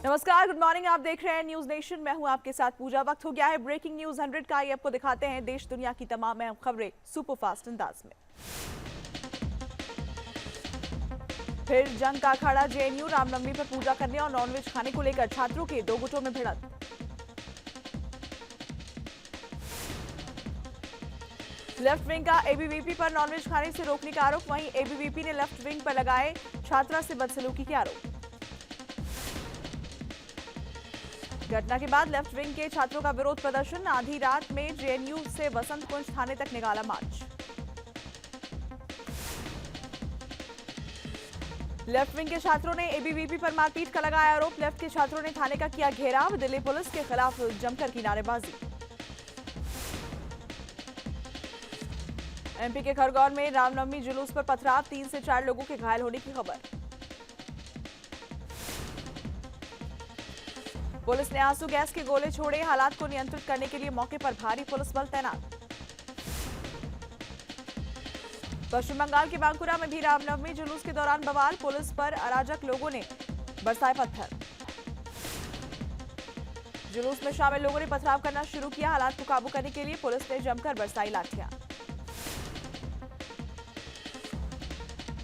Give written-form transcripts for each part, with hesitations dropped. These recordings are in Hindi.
नमस्कार, गुड मॉर्निंग। आप देख रहे हैं न्यूज नेशन। मैं हूं आपके साथ पूजा। वक्त हो गया है ब्रेकिंग न्यूज 100 का। ये आपको दिखाते हैं देश दुनिया की तमाम अहम खबरें सुपर फास्ट अंदाज में। फिर जंग का अखाड़ा जेएनयू। रामनवमी पर पूजा करने और नॉनवेज खाने को लेकर छात्रों के दो गुटों में भिड़ंत। लेफ्ट विंग का एबीवीपी पर नॉनवेज खाने से रोकने का आरोप। वहीं एबीवीपी ने लेफ्ट विंग पर लगाए छात्रा से बदसलूकी के आरोप। घटना के बाद लेफ्ट विंग के छात्रों का विरोध प्रदर्शन। आधी रात में जेएनयू से वसंत कुंज थाने तक निकाला मार्च। लेफ्ट विंग के छात्रों ने एबीवीपी पर मारपीट का लगाया आरोप। लेफ्ट के छात्रों ने थाने का किया घेराव। दिल्ली पुलिस के खिलाफ जमकर की नारेबाजी। एमपी के खरगोन में रामनवमी जुलूस पर पथराव। 3 से 4 लोगों के घायल होने की खबर। पुलिस ने आंसू गैस के गोले छोड़े। हालात को नियंत्रित करने के लिए मौके पर भारी पुलिस बल तैनात। पश्चिम बंगाल के बांकुरा में भी रामनवमी जुलूस के दौरान बवाल। पुलिस पर अराजक लोगों ने बरसाए पत्थर। जुलूस में शामिल लोगों ने पथराव करना शुरू किया। हालात को काबू करने के लिए पुलिस ने जमकर बरसाई लाठियां।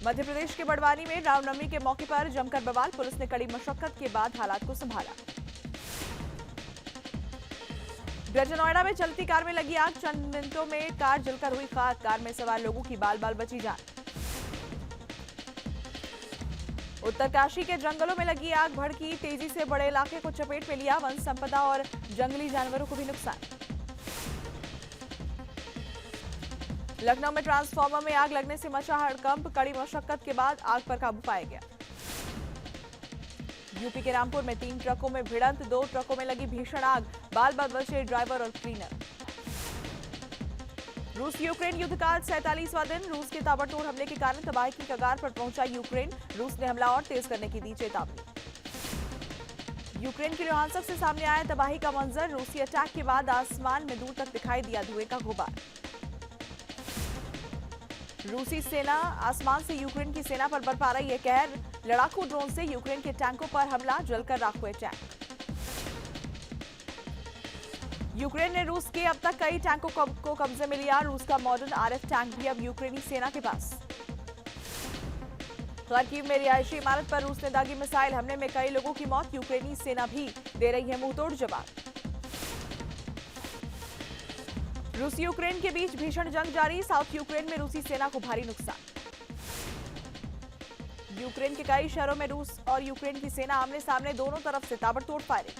मध्य प्रदेश के बड़वानी में रामनवमी के मौके पर जमकर बवाल। पुलिस ने कड़ी मशक्कत के बाद हालात को संभाला। ग्रेटर नोएडा में चलती कार में लगी आग। चंद मिनटों में कार जलकर हुई खाक। कार में सवार लोगों की बाल बाल बची जान। उत्तरकाशी के जंगलों में लगी आग। भड़की तेजी से बड़े इलाके को चपेट में लिया। वन संपदा और जंगली जानवरों को भी नुकसान। लखनऊ में ट्रांसफार्मर में आग लगने से मचा हड़कंप। कड़ी मशक्कत के बाद आग पर काबू पाया गया। यूपी के रामपुर में 3 ट्रकों में भिड़ंत। 2 ट्रकों में लगी भीषण आग। बाल बाल बचे ड्राइवर और क्लीनर। रूस यूक्रेन युद्ध का 47वां दिन। रूस के ताबड़तोड़ हमले के कारण तबाही की कगार पर पहुंचा यूक्रेन। रूस ने हमला और तेज करने की दी चेतावनी। यूक्रेन के लुहांस्क से सामने आया तबाही का मंजर। रूसी अटैक के बाद आसमान में दूर तक दिखाई दिया धुएं का गुबार। रूसी सेना आसमान से यूक्रेन की सेना पर बरपा रही है कहर। लड़ाकू ड्रोन से यूक्रेन के टैंकों पर हमला। जलकर राख हुए टैंक। यूक्रेन ने रूस के अब तक कई टैंकों को कब्जे में लिया। रूस का मॉडर्न आरएफ टैंक भी अब यूक्रेनी सेना के पास। खार्किव में रिहायशी इमारत पर रूस ने दागी मिसाइल। हमले में कई लोगों की मौत। यूक्रेनी सेना भी दे रही है मुंहतोड़ जवाब। रूस यूक्रेन के बीच भीषण जंग जारी। साउथ यूक्रेन में रूसी सेना को भारी नुकसान। यूक्रेन के कई शहरों में रूस और यूक्रेन की सेना आमने सामने। दोनों तरफ से ताबड़तोड़ फायरिंग।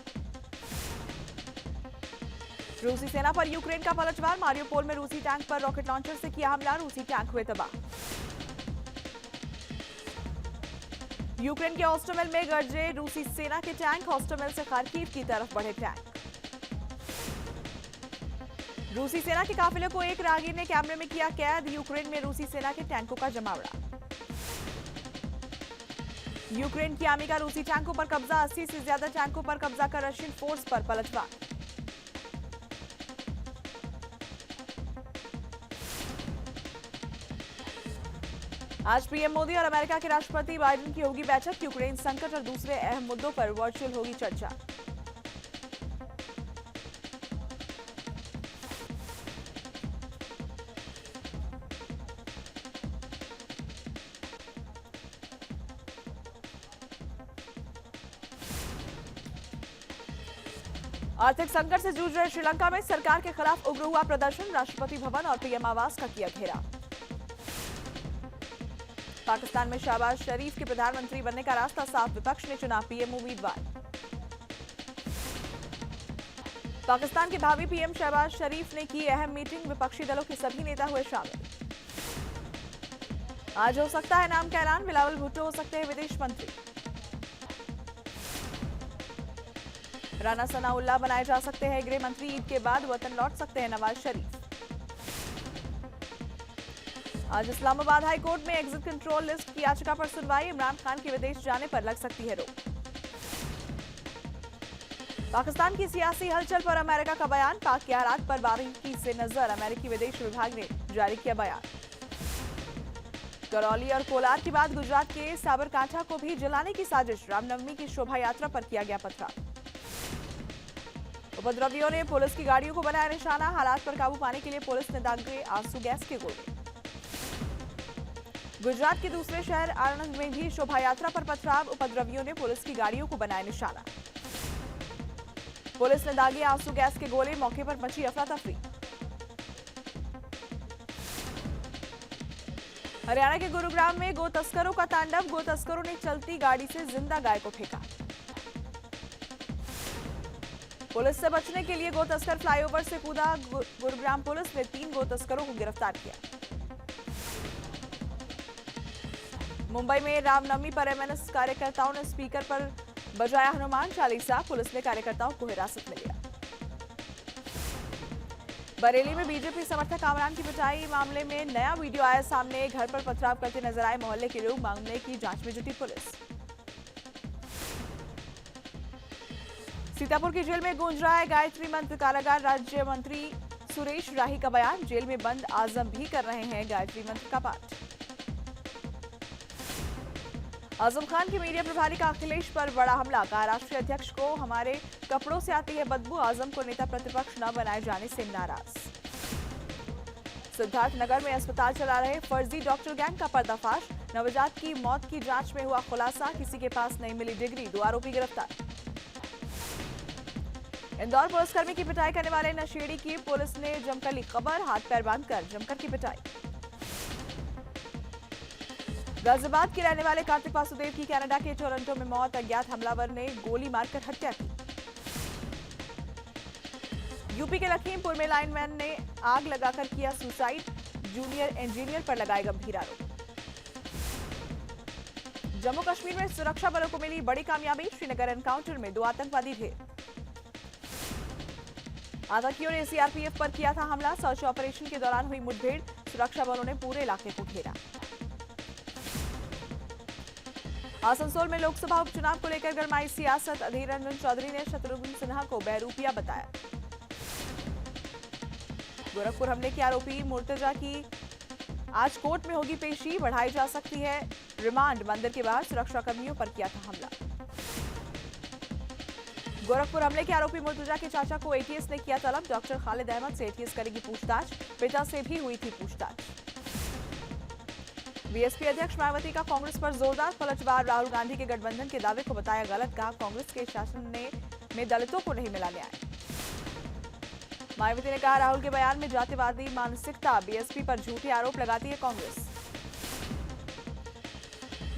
रूसी सेना पर यूक्रेन का पलटवार। मारियोपोल में रूसी टैंक पर रॉकेट लॉन्चर से किया हमला। रूसी टैंक हुए तबाह। यूक्रेन के हॉस्टोमेल में गरजे रूसी सेना के टैंक। हॉस्टोमेल से खार्किव की तरफ बढ़े टैंक। रूसी सेना के काफिले को एक राहगीर ने कैमरे में किया कैद। यूक्रेन में रूसी सेना के टैंकों का जमावड़ा। यूक्रेन की आर्मी का रूसी टैंकों पर कब्जा। 80 से ज्यादा टैंकों पर कब्जा कर रशियन फोर्स पर पलटवार। आज पीएम मोदी और अमेरिका के राष्ट्रपति बाइडेन की होगी बैठक। यूक्रेन संकट और दूसरे अहम मुद्दों पर वर्चुअल होगी चर्चा। आर्थिक संकट से जूझ रहे श्रीलंका में सरकार के खिलाफ उग्र हुआ प्रदर्शन। राष्ट्रपति भवन और पीएम आवास का किया घेराव। पाकिस्तान में शहबाज शरीफ के प्रधानमंत्री बनने का रास्ता साफ। विपक्ष ने चुना पीएम उम्मीदवार। पाकिस्तान के भावी पीएम शहबाज शरीफ ने की अहम मीटिंग। विपक्षी दलों के सभी नेता हुए शामिल। आज हो सकता है नाम का ऐलान। बिलावल भुट्टो हो सकते हैं विदेश मंत्री। राना सनाउल्लाह बनाए जा सकते हैं गृह मंत्री। ईद के बाद वतन लौट सकते हैं नवाज शरीफ। आज इस्लामाबाद हाई कोर्ट में एग्जिट कंट्रोल लिस्ट की याचिका पर सुनवाई। इमरान खान के विदेश जाने पर लग सकती है रोक। पाकिस्तान की सियासी हलचल पर अमेरिका का बयान। पाक के हालात पर बारीकी से नजर। अमेरिकी विदेश विभाग ने जारी किया बयान। करौली और कोलार के बाद गुजरात के साबरकांठा को भी जलाने की साजिश, रामनवमी की शोभा यात्रा पर किया गया पथराव। उपद्रवियों ने पुलिस की गाड़ियों को बनाया निशाना, हालात पर काबू पाने के लिए पुलिस ने दागे आंसू गैस के गोले। गुजरात के दूसरे शहर आणंद में भी शोभा यात्रा पर पथराव, उपद्रवियों ने पुलिस की गाड़ियों को बनाया निशाना, पुलिस ने दागे आंसू गैस के गोले, मौके पर मची अफरा तफरी। हरियाणा के गुरुग्राम में गो तस्करों का तांडव, गो तस्करों ने चलती गाड़ी से जिंदा गाय को फेंका। पुलिस से बचने के लिए गो तस्कर फ्लाईओवर से कूदा, गुरुग्राम पुलिस ने 3 गो तस्करों को गिरफ्तार किया। मुंबई में रामनवमी पर एमएनएस कार्यकर्ताओं ने स्पीकर पर बजाया हनुमान चालीसा, पुलिस ने कार्यकर्ताओं को हिरासत में लिया। बरेली में बीजेपी समर्थक कामरान की पिटाई मामले में नया वीडियो आया सामने, घर पर पथराव करते नजर आए मोहल्ले के लोग, मामले की जांच में जुटी पुलिस। सीतापुर की जेल में गूंज रहा है गायत्री मंत्र, कारागार राज्य मंत्री सुरेश राही का बयान, जेल में बंद आजम भी कर रहे हैं गायत्री मंत्र का पाठ। आजम खान के मीडिया प्रभारी का अखिलेश पर बड़ा हमला, कहा राष्ट्रीय अध्यक्ष को हमारे कपड़ों से आती है बदबू, आजम को नेता प्रतिपक्ष न बनाए जाने से नाराज। सिद्धार्थनगर में अस्पताल चला रहे फर्जी डॉक्टर गैंग का पर्दाफाश, नवजात की मौत की जांच में हुआ खुलासा, किसी के पास नहीं मिली डिग्री, 2 आरोपी गिरफ्तार। इंदौर पुलिसकर्मी की पिटाई करने वाले नशेड़ी की पुलिस ने जमकर ली खबर, हाथ पैर बांधकर जमकर की पिटाई। गाजियाबाद के रहने वाले कार्तिक वासुदेव की कनाडा के टोरंटो में मौत, अज्ञात हमलावर ने गोली मारकर हत्या की। यूपी के लखीमपुर में लाइनमैन ने आग लगाकर किया सुसाइड, जूनियर इंजीनियर पर लगाए गंभीर आरोप। जम्मू कश्मीर में सुरक्षा बलों को मिली बड़ी कामयाबी, श्रीनगर एनकाउंटर में 2 आतंकवादी ढेर। आतंकियों ने सीआरपीएफ पर किया था हमला, सर्च ऑपरेशन के दौरान हुई मुठभेड़, सुरक्षा बलों ने पूरे इलाके को घेरा। आसनसोल में लोकसभा उपचुनाव को लेकर गरमाई सियासत, अधीर रंजन चौधरी ने शत्रुघ्न सिन्हा को बहरूपिया बताया। गोरखपुर हमले के आरोपी मुर्तजा की आज कोर्ट में होगी पेशी, बढ़ाई जा सकती है रिमांड, मंदिर के बाहर सुरक्षा कर्मियों पर किया था हमला। गोरखपुर हमले के आरोपी मुर्तजा के चाचा को एटीएस ने किया तलब, डॉक्टर खालिद अहमद से एटीएस करेगी पूछताछ, पिता से भी हुई थी पूछताछ। बीएसपी अध्यक्ष मायावती का कांग्रेस पर जोरदार पलटवार, राहुल गांधी के गठबंधन के दावे को बताया गलत, कहा कांग्रेस के शासन में दलितों को नहीं मिला न्याय। मायावती ने कहा राहुल के बयान में जातिवादी मानसिकता, बीएसपी पर झूठे आरोप लगाती है कांग्रेस।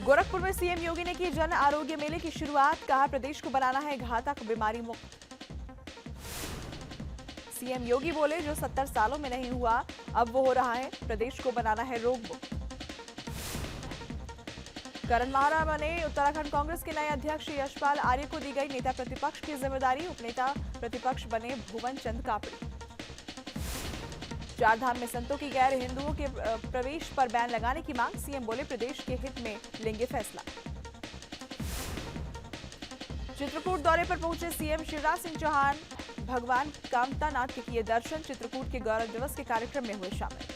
गोरखपुर में सीएम योगी ने की जन आरोग्य मेले की शुरुआत, कहा प्रदेश को बनाना है घातक बीमारी मुक्त। सीएम योगी बोले जो 70 सालों में नहीं हुआ अब वो हो रहा है, प्रदेश को बनाना है रोग मुक्त। करण माहरा बने उत्तराखंड कांग्रेस के नए अध्यक्ष, यशपाल आर्य को दी गई नेता प्रतिपक्ष की जिम्मेदारी, उपनेता प्रतिपक्ष बने भुवन चंद कापड़ी। चारधाम में संतों की गैर हिंदुओं के प्रवेश पर बैन लगाने की मांग, सीएम बोले प्रदेश के हित में लेंगे फैसला। चित्रकूट दौरे पर पहुंचे सीएम शिवराज सिंह चौहान, भगवान कामतानाथ के किए दर्शन, चित्रकूट के गौरव दिवस के कार्यक्रम में हुए शामिल।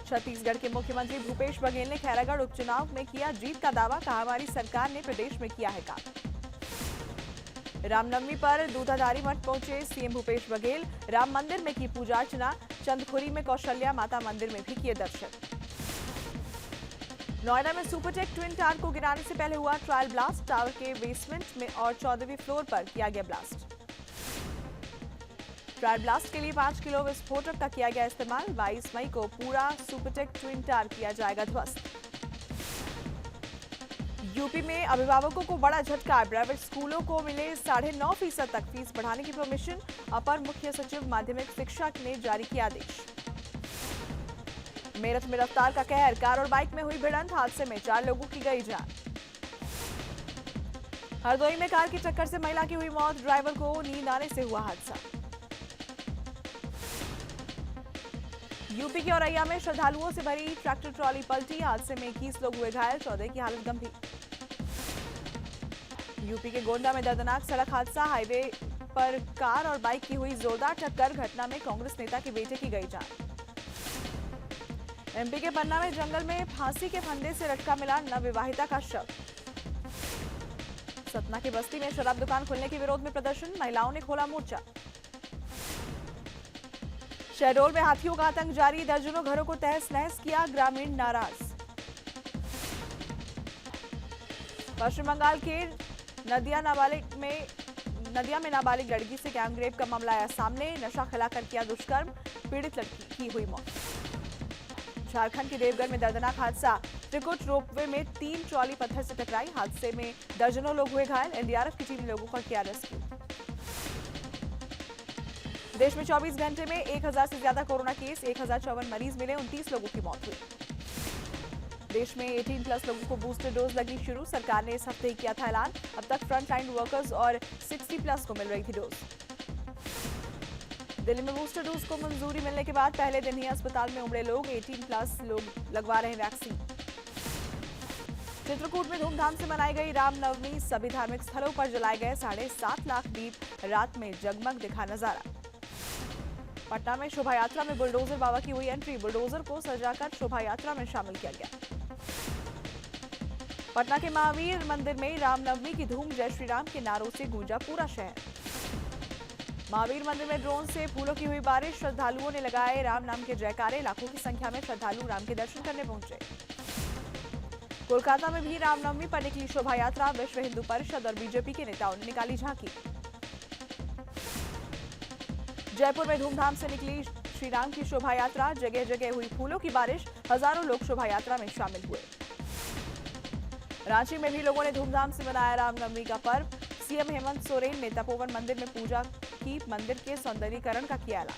छत्तीसगढ़ के मुख्यमंत्री भूपेश बघेल ने खैरागढ़ उपचुनाव में किया जीत का दावा, कहा हमारी सरकार ने प्रदेश में किया है काम। रामनवमी पर दूधाधारी मठ पहुंचे सीएम भूपेश बघेल, राम मंदिर में की पूजा अर्चना, चंदखुरी में कौशल्या माता मंदिर में भी किए दर्शन। नोएडा में सुपरटेक ट्विन टावर को गिराने से पहले हुआ ट्रायल ब्लास्ट, टावर के बेसमेंट में और 14वीं फ्लोर पर किया गया ब्लास्ट। ट्रायल ब्लास्ट के लिए 5 किलो विस्फोटक का किया गया इस्तेमाल, 22 मई को पूरा सुपरटेक ट्विन टावर किया जाएगा ध्वस्त। यूपी में अभिभावकों को बड़ा झटका, प्राइवेट स्कूलों को मिले 9.5% तक फीस बढ़ाने की परमिशन, अपर मुख्य सचिव माध्यमिक शिक्षा ने जारी किया आदेश। मेरठ में रफ्तार का कहर, कार और बाइक में हुई भिड़ंत, हादसे में 4 लोगों की गई जान। हरदोई में कार की टक्कर से महिला की हुई मौत, ड्राइवर को नींद आने से हुआ हादसा। यूपी के औरैया में श्रद्धालुओं से भरी ट्रैक्टर ट्रॉली पलटी, हादसे में 21 लोग हुए घायल, 14 की हालत गंभीर। यूपी के गोंडा में दर्दनाक सड़क हादसा, हाईवे पर कार और बाइक की हुई जोरदार टक्कर, घटना में कांग्रेस नेता के बेटे की गई जान। एमपी के पन्ना में जंगल में फांसी के फंदे से लटका मिला नवविवाहिता का शव। सतना की बस्ती में शराब दुकान खुलने के विरोध में प्रदर्शन, महिलाओं ने खोला मोर्चा। शहडोल में हाथियों का आतंक जारी, दर्जनों घरों को तहस नहस किया, ग्रामीण नाराज। पश्चिम बंगाल के नदिया में नाबालिग लड़की से गैंगरेप का मामला आया सामने, नशा खिलाकर किया दुष्कर्म, पीड़ित लड़की की हुई मौत। झारखंड के देवघर में दर्दनाक हादसा, त्रिकुट रोपवे में 3 ट्रॉली पत्थर से टकराई, हादसे में दर्जनों लोग हुए घायल, एनडीआरएफ की टीम ने लोगों का किया रेस्क्यू। देश में 24 घंटे में 1000 से ज्यादा कोरोना केस, 1054 मरीज मिले, 29 लोगों की मौत हुई। देश में 18+ लोगों को बूस्टर डोज लगी शुरू, सरकार ने इस हफ्ते ही किया था ऐलान। अब तक फ्रंटलाइन वर्कर्स और 60+ को मिल रही थी डोज। दिल्ली में बूस्टर डोज को मंजूरी मिलने के बाद पहले दिन ही अस्पताल में उमड़े लोग, 18+ लोग लगवा रहे वैक्सीन। चित्रकूट में धूमधाम से मनाई गई रामनवमी, सभी धार्मिक स्थलों पर जलाए गए 7.5 लाख दीप, रात में जगमग दिखा नजारा। पटना में शोभा यात्रा में बुलडोजर बाबा की हुई एंट्री, बुलडोजर को सजाकर शोभा यात्रा में शामिल किया गया। पटना के महावीर मंदिर में रामनवमी की धूम, जय श्री राम के नारों से गूंजा पूरा शहर। महावीर मंदिर में ड्रोन से फूलों की हुई बारिश, श्रद्धालुओं ने लगाए राम नाम के जयकारे, लाखों की संख्या में श्रद्धालु राम के दर्शन करने पहुंचे। कोलकाता में भी रामनवमी पर निकली शोभा यात्रा, विश्व हिंदू परिषद और बीजेपी के नेताओं ने निकाली झांकी। जयपुर में धूमधाम से निकली श्री राम की शोभा यात्रा, जगह जगह हुई फूलों की बारिश, हजारों लोग शोभा यात्रा में शामिल हुए। रांची में भी लोगों ने धूमधाम से मनाया रामनवमी का पर्व, सीएम हेमंत सोरेन ने तपोवन मंदिर में पूजा की, मंदिर के सौंदर्यीकरण का किया ऐलान।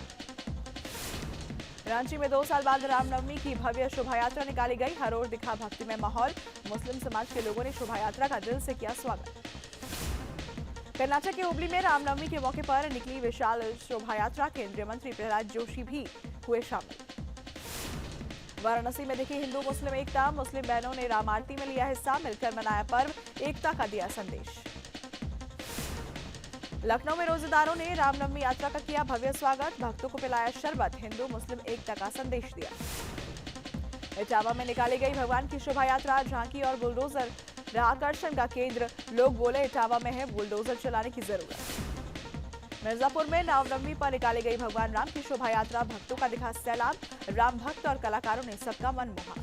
रांची में 2 साल बाद रामनवमी की भव्य शोभा यात्रा निकाली गई, हर ओर दिखा भक्तिमय माहौल, मुस्लिम समाज के लोगों ने शोभा यात्रा का दिल से किया स्वागत। कर्नाटक के हुबली में रामनवमी के मौके पर निकली विशाल शोभा यात्रा, केंद्रीय मंत्री प्रहलाद जोशी भी हुए शामिल। वाराणसी में दिखी हिंदू मुस्लिम एकता, मुस्लिम बहनों ने राम आरती में लिया हिस्सा, मिलकर मनाया पर्व, एकता का दिया संदेश। लखनऊ में रोजेदारों ने रामनवमी यात्रा का किया भव्य स्वागत, भक्तों को पिलाया शरबत, हिंदू मुस्लिम एकता का संदेश दिया। इटावा में निकाली गई भगवान की शोभा यात्रा, झांकी और बुलडोजर रहा आकर्षण का केंद्र, लोग बोले इटावा में है बुलडोजर चलाने की जरूरत। मिर्जापुर में रामनवमी पर निकाली गई भगवान राम की शोभा यात्रा, भक्तों का दिखा सैलाब, राम भक्त और कलाकारों ने सबका मन मोहा।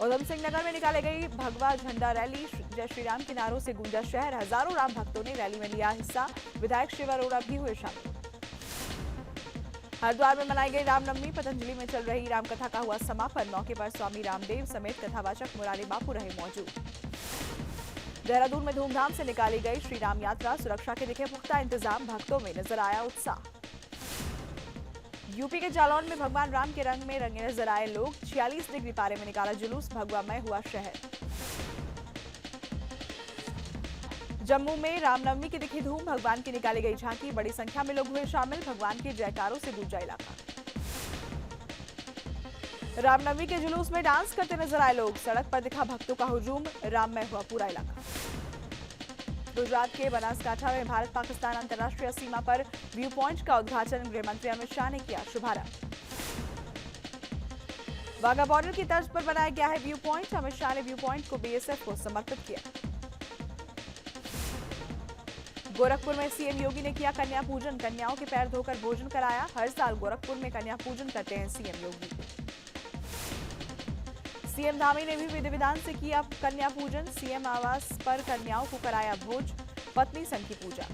उधम सिंह नगर में निकाली गई भगवा झंडा रैली, जय श्री राम के नारों से गूंजा शहर, हजारों राम भक्तों ने रैली में लिया हिस्सा, विधायक शिव अरोड़ा भी हुए शामिल। हरिद्वार में मनाई गई रामनवमी, पतंजलि में चल रही रामकथा का हुआ समापन, मौके पर स्वामी रामदेव समेत कथावाचक मुरारी बापू रहे मौजूद। देहरादून में धूमधाम से निकाली गई श्री राम यात्रा, सुरक्षा के दिखे पुख्ता इंतजाम, भक्तों में नजर आया उत्साह। यूपी के जालौन में भगवान राम के रंग में रंगे नजर आए लोग, 46 डिग्री पारे में निकाला जुलूस, भगवामय हुआ शहर। जम्मू में रामनवमी की दिखी धूम, भगवान की निकाली गई झांकी, बड़ी संख्या में लोग हुए शामिल, भगवान के जयकारों से गूंजा इलाका। रामनवमी के जुलूस में डांस करते नजर आए लोग, सड़क पर दिखा भक्तों का हुजूम, राममय हुआ पूरा इलाका। गुजरात के बनासकांठा में भारत पाकिस्तान अंतर्राष्ट्रीय सीमा पर व्यू पॉइंट का उद्घाटन गृह मंत्री अमित शाह ने किया शुभारंभ। वाघा बॉर्डर की तर्ज पर बनाया गया है व्यू पॉइंट, अमित शाह ने व्यू पॉइंट को बीएसएफ को समर्पित किया। गोरखपुर में सीएम योगी ने किया कन्या पूजन, कन्याओं के पैर धोकर भोजन कराया, हर साल गोरखपुर में कन्या पूजन करते हैं सीएम योगी। सीएम धामी ने भी विधि विधान से किया कन्या पूजन, सीएम आवास पर कन्याओं को कराया भोज, पत्नी संग की पूजा।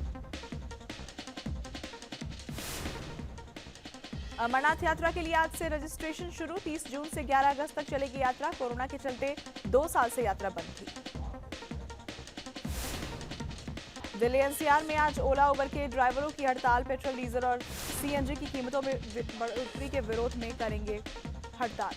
अमरनाथ यात्रा के लिए आज से रजिस्ट्रेशन शुरू, 30 जून से 11 अगस्त तक चलेगी यात्रा, कोरोना के चलते 2 साल से यात्रा बंद थी। दिल्ली एनसीआर में आज ओला उबर के ड्राइवरों की हड़ताल, पेट्रोल डीजल और सीएनजी की कीमतों में बढ़ोतरी के विरोध में करेंगे हड़ताल।